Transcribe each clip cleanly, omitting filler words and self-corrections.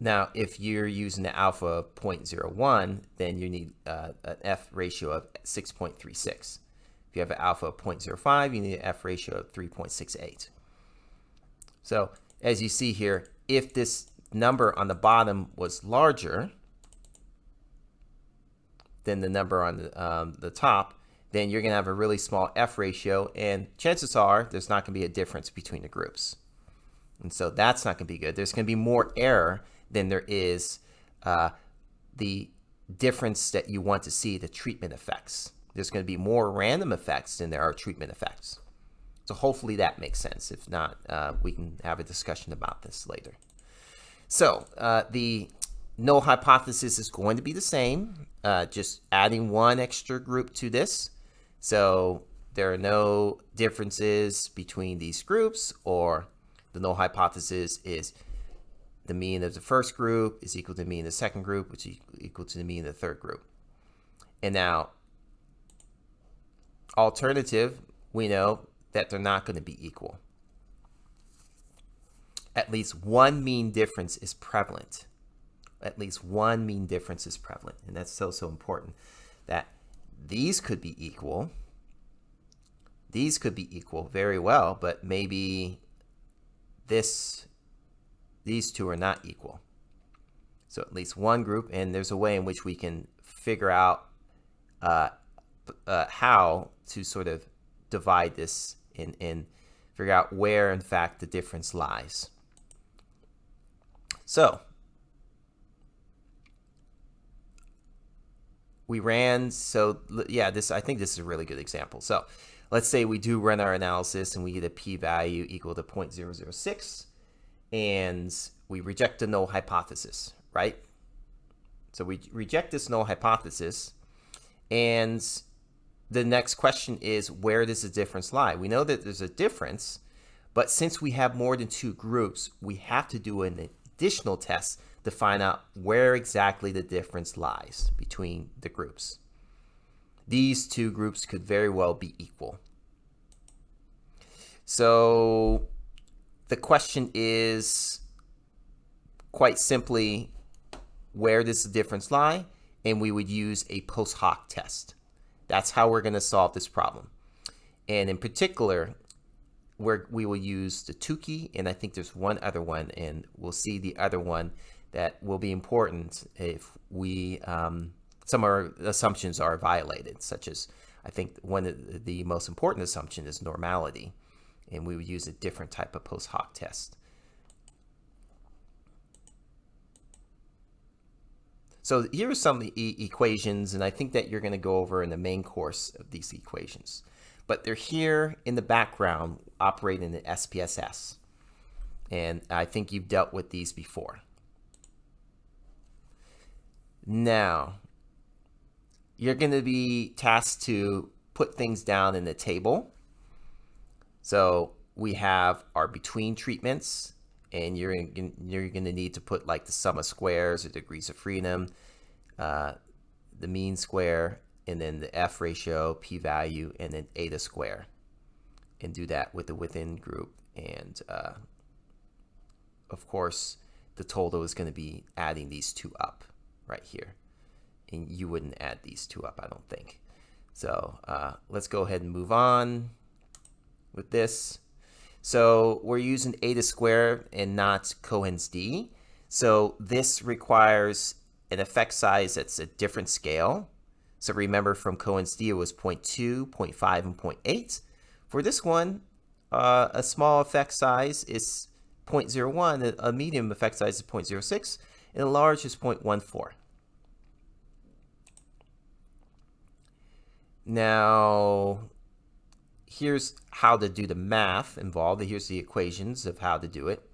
Now, if you're using the alpha of 0.01, then you need an F ratio of 6.36. If you have an alpha of 0.05, you need an F ratio of 3.68. So as you see here, if this number on the bottom was larger than the number on the top, then you're going to have a really small F ratio, and chances are there's not going to be a difference between the groups. And so that's not going to be good. There's going to be more error than there is the difference that you want to see, the treatment effects. There's going to be more random effects than there are treatment effects. So hopefully that makes sense. If not, we can have a discussion about this later. So the null hypothesis is going to be the same, just adding one extra group to this. So there are no differences between these groups, or the null hypothesis is the mean of the first group is equal to the mean of the second group, which is equal to the mean of the third group. And now, alternative, we know that they're not going to be equal. At least one mean difference is prevalent. At least one mean difference is prevalent. And that's so important, that these could be equal. These could be equal very well, but maybe these two are not equal. So at least one group, and there's a way in which we can figure out how to sort of divide this and figure out where, in fact, the difference lies. So we ran, so yeah, I think this is a really good example. So let's say we do run our analysis and we get a p-value equal to 0.006, and we reject the null hypothesis, right? So we reject this null hypothesis, and the next question is, where does the difference lie? We know that there's a difference, but since we have more than two groups, we have to do an additional test to find out where exactly the difference lies between the groups. These two groups could very well be equal. So the question is quite simply, where does the difference lie? And we would use a post hoc test. That's how we're going to solve this problem. And in particular, we will use the Tukey, and I think there's one other one, and we'll see the other one that will be important if we some of our assumptions are violated, such as, I think one of the most important assumption is normality, and we would use a different type of post hoc test. So here are some equations, and I think that you're going to go over in the main course of these equations. But they're here in the background operating in SPSS. And I think you've dealt with these before. Now, you're going to be tasked to put things down in the table. So we have our between treatments, and you're going to need to put like the sum of squares or degrees of freedom, the mean square, and then the F ratio, p-value, and then eta square, and do that with the within group. And of course, the total is going to be adding these two up right here. And you wouldn't add these two up, I don't think. So let's go ahead and move on with this. So we're using eta squared and not Cohen's d. So this requires an effect size that's a different scale. So remember, from Cohen's d it was 0.2, 0.5, and 0.8. For this one, a small effect size is 0.01, a medium effect size is 0.06, and a large is 0.14. Now, here's how to do the math involved. Here's the equations of how to do it.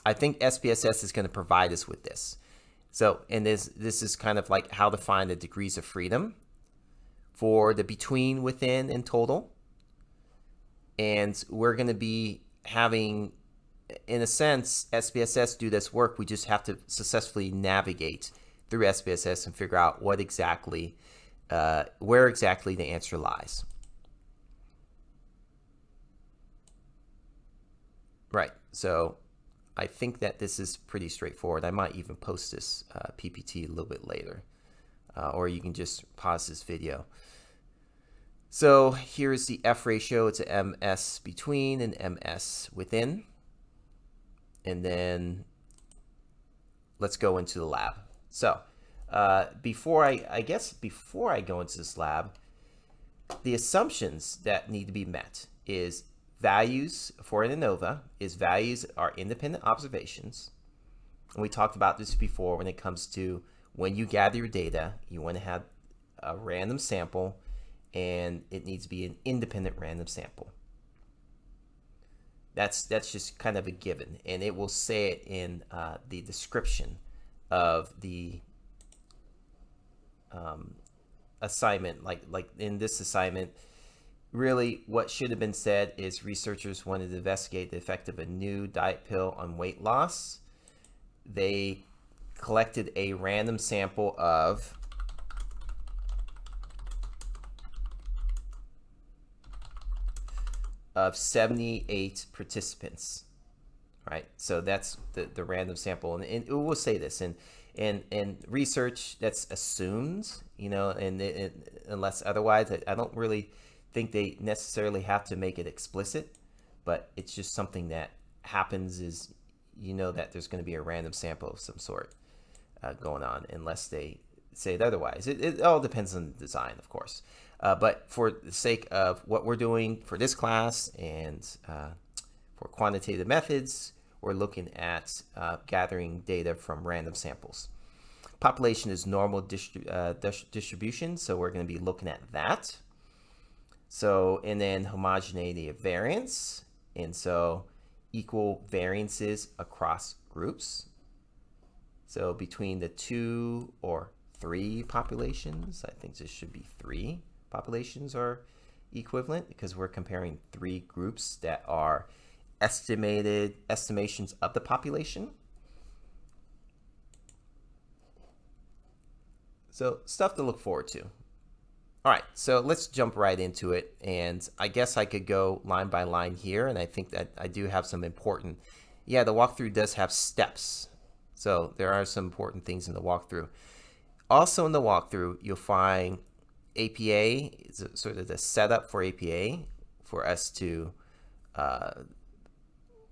I think SPSS is going to provide us with this. So, and this is kind of like how to find the degrees of freedom for the between, within, and total. And we're going to be having, in a sense, SPSS do this work. We just have to successfully navigate through SPSS and figure out what exactly, where exactly the answer lies. Right. So I think that this is pretty straightforward. I might even post this PPT a little bit later, or you can just pause this video. So here's the F ratio. It's a MS between and MS within. And then let's go into the lab. So before I go into this lab, the assumptions that need to be met is values for an ANOVA is values are independent observations. And we talked about this before when it comes to when you gather your data, you want to have a random sample and it needs to be an independent random sample. That's just kind of a given, and it will say it in the description of the assignment. Like in this assignment, really what should have been said is researchers wanted to investigate the effect of a new diet pill on weight loss. They collected a random sample of 78 participants, right? So that's the random sample, and it will say this, and research that's assumed, you know, and unless otherwise, I don't really think they necessarily have to make it explicit, but it's just something that happens is, you know, that there's going to be a random sample of some sort going on, unless they say it otherwise. It all depends on the design, of course. But for the sake of what we're doing for this class and for quantitative methods, we're looking at gathering data from random samples. Population is normal distribution, so we're going to be looking at that. So, and then homogeneity of variance, and so equal variances across groups. So between the 2 or 3 populations, I think this should be 3 populations are equivalent because we're comparing 3 groups that are estimations of the population. So stuff to look forward to. All right, so let's jump right into it. And I guess I could go line by line here, and I think that I do have some important, the walkthrough does have steps. So there are some important things in the walkthrough. Also in the walkthrough, you'll find APA, is sort of the setup for APA for us to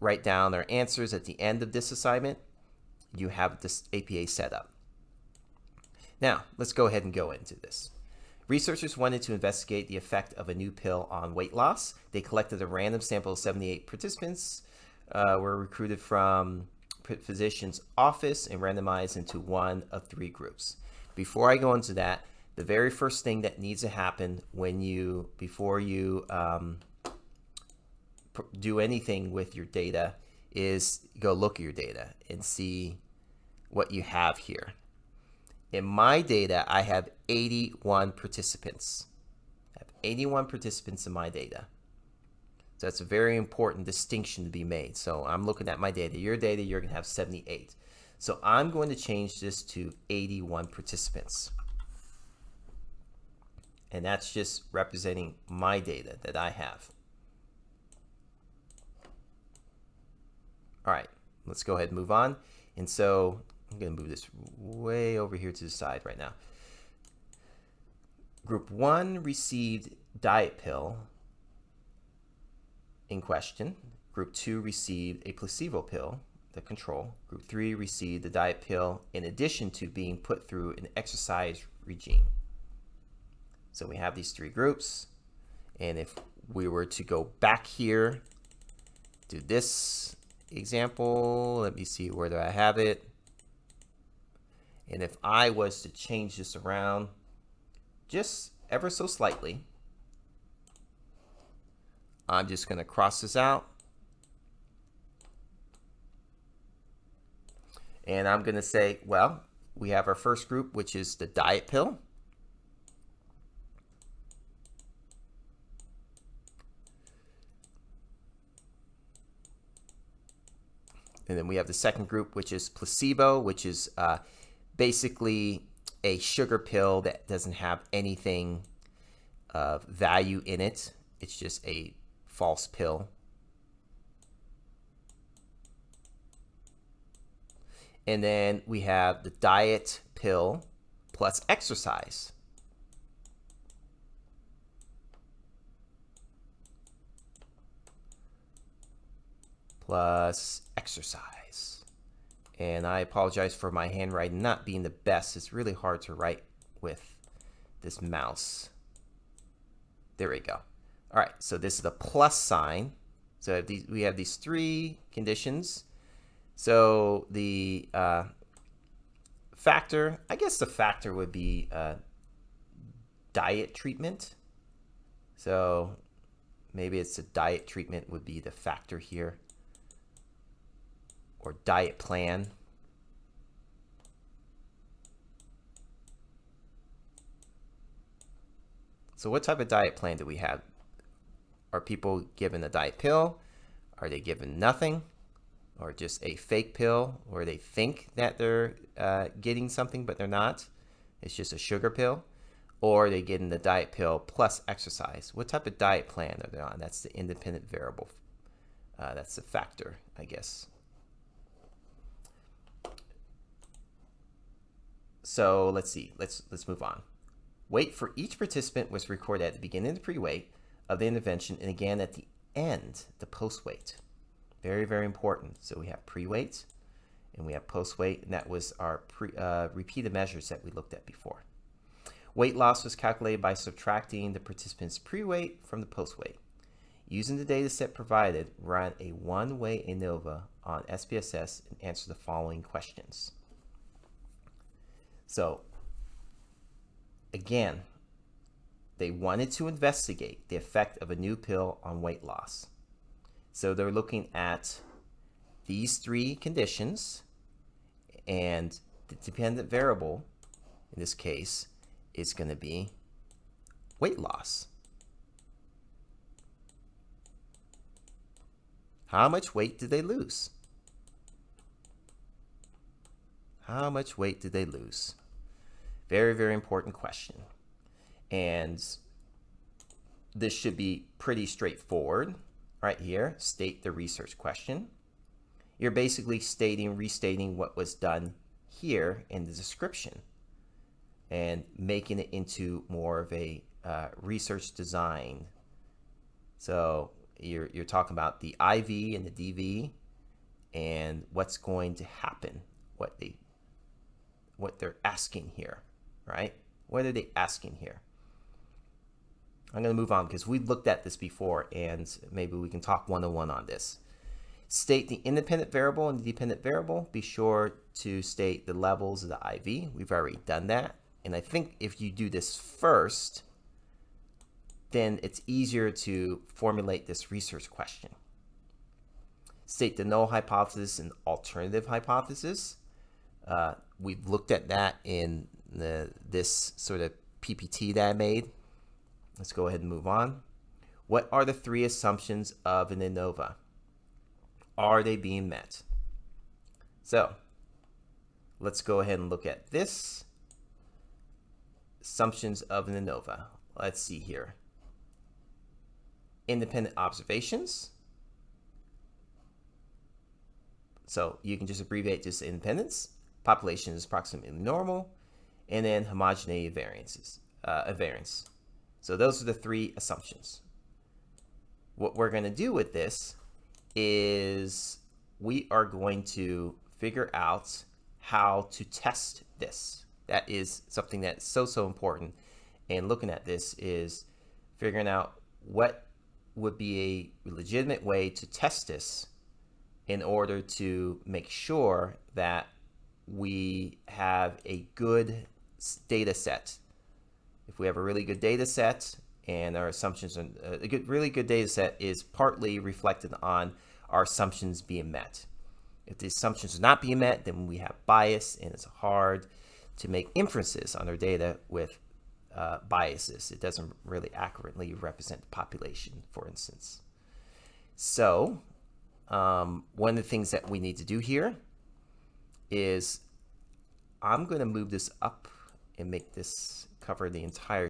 write down our answers at the end of this assignment. You have this APA setup. Now, let's go ahead and go into this. Researchers wanted to investigate the effect of a new pill on weight loss. They collected a random sample of 78 participants, were recruited from physician's office and randomized into one of 3 groups. Before I go into that, the very first thing that needs to happen before you do anything with your data is go look at your data and see what you have here. In my data, I have 81 participants. I have 81 participants in my data. So that's a very important distinction to be made. So I'm looking at my data. Your data, you're going to have 78. So I'm going to change this to 81 participants. And that's just representing my data that I have. All right, let's go ahead and move on. And so I'm going to move this way over here to the side right now. Group 1 received diet pill in question. Group 2 received a placebo pill, the control. Group 3 received the diet pill in addition to being put through an exercise regime. So we have these 3 groups. And if we were to go back here to this example, let me see, where do I have it? And if I was to change this around just ever so slightly, I'm just going to cross this out. And I'm going to say, well, we have our first group, which is the diet pill. And then we have the second group, which is placebo, which is basically a sugar pill that doesn't have anything of value in it. It's just a false pill. And then we have the diet pill plus exercise. Plus exercise. And I apologize for my handwriting not being the best. It's really hard to write with this mouse. There we go. All right, so this is the plus sign. So we have these three conditions. So the factor, I guess the factor would be diet treatment. So maybe it's a diet treatment would be the factor here. Or diet plan. So what type of diet plan do we have? Are people given a diet pill? Are they given nothing? Or just a fake pill? Or they think that they're getting something, but they're not? It's just a sugar pill? Or are they getting the diet pill plus exercise? What type of diet plan are they on? That's the independent variable. That's the factor, I guess. So let's see. Let's move on. Weight for each participant was recorded at the beginning of the pre-weight of the intervention and again at the end, the post-weight. Very, very important. So we have pre-weight and we have post-weight, and that was our repeated measures that we looked at before. Weight loss was calculated by subtracting the participant's pre-weight from the post-weight. Using the data set provided, run a one-way ANOVA on SPSS and answer the following questions. So again, they wanted to investigate the effect of a new pill on weight loss. So they're looking at these three conditions, and the dependent variable in this case is going to be weight loss. How much weight did they lose? How much weight did they lose? Very, very important question. And this should be pretty straightforward. Right here, state the research question. You're basically restating what was done here in the description and making it into more of a research design. So you're talking about the IV and the DV and what's going to happen, what they're asking here, right? What are they asking here? I'm going to move on because we've looked at this before and maybe we can talk one-on-one on this. State the independent variable and the dependent variable. Be sure to state the levels of the IV. We've already done that. And I think if you do this first, then it's easier to formulate this research question. State the null hypothesis and alternative hypothesis. We've looked at that in this sort of PPT that I made. Let's go ahead and move on. What are the three assumptions of an ANOVA? Are they being met? So let's go ahead and look at this. Assumptions of an ANOVA. Let's see here. Independent observations. So you can just abbreviate this to independence. Population is approximately normal. And then homogeneity variance. So those are the three assumptions. What we're going to do with this is we are going to figure out how to test this. That is something that's so important. And looking at this is figuring out what would be a legitimate way to test this in order to make sure that we have a good data set. If we have a really good data set and our assumptions are really good data set is partly reflected on our assumptions being met. If the assumptions are not being met, then we have bias and it's hard to make inferences on our data with biases. It doesn't really accurately represent the population, for instance. So one of the things that we need to do here is I'm going to move this up and make this cover the entire